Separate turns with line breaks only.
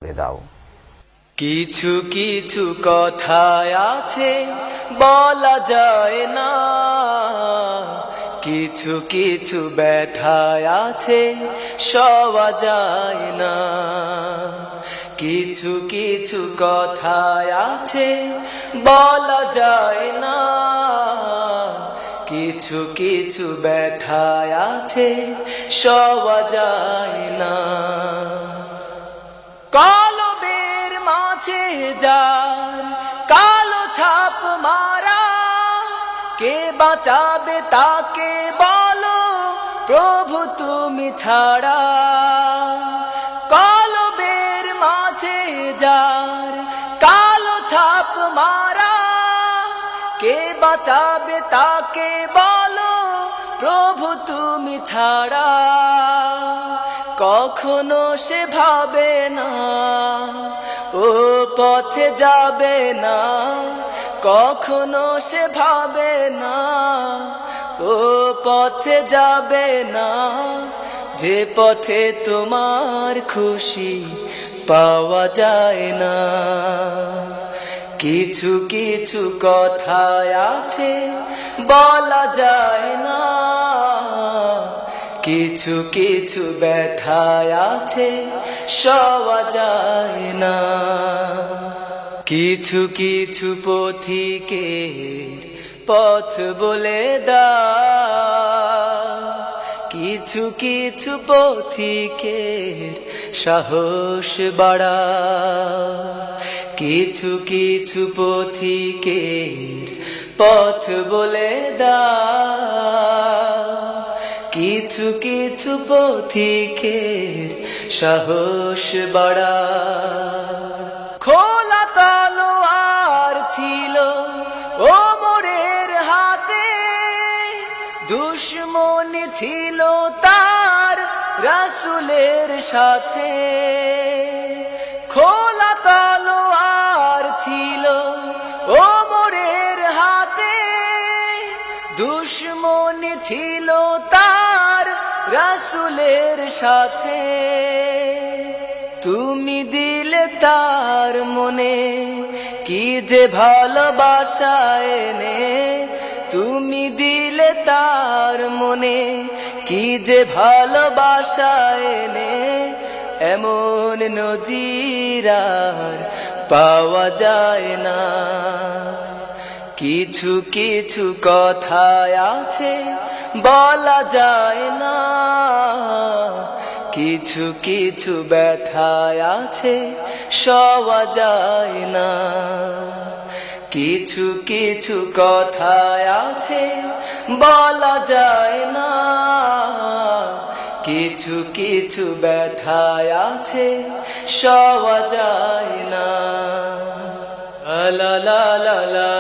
করে দাও।
কিছু কিছু কথা আছে বলা যায় না, কিছু কিছু ব্যথা আছে সওয়া যায় না। কিছু কিছু কথা আছে বলা যায় না, কিছু কিছু ব্যথা আছে সওয়া যায় না। কলবের মাঝে যার কালো ছাপ মারা, কে বাঁচাবে তাকে বলো প্রভু তুমি ছাড়া। কলবের মাঝে যার কালো ছাপ মারা, কে বাঁচাবে তাকে বলো প্রভু তুমি ছাড়া। কখনো সে ভাবে না ও পথে যাবে না, কখনো সে ভাবে না ও পথে যাবে না, যে পথে তোমার খুশি পাওয়া যায় না। কিছু কিছু কথা আছে বলা যায় না, কিছু কিছু ব্যথা আছে সওয়া যায় না। কিছু কিছু পথিকের পথ বলে দাও, কিছু কিছু পথিকের সাহস বাড়াও। কিছু কিছু পথিকের পথ বলে দাও, কিছু কিছু পথিকের সাহস বাড়াও। খোলা তলোয়ার ছিল ওমরের হাতে, দুশমনি ছিল তার রাসূলের সাথে। খোলা তলোয়ার ছিল ওমরের হাতে, দুশমনি ছিল তার রাসূলের সাথে। তুমি দিলে তার মনে কি যে ভালোবাসা এনে, তুমি দিলে তার মনে কি যে ভালোবাসা এনে। এমন নজির আর পাওয়া যায় না। কিছু কিছু কথা আছে বলা যায় না, কিছু কিছু ব্যথা আছে সওয়া যায় না। কিছু কিছু কথা আছে বলা যায় না, কিছু কিছু ব্যথা আছে সওয়া যায় না। লা লা লা লা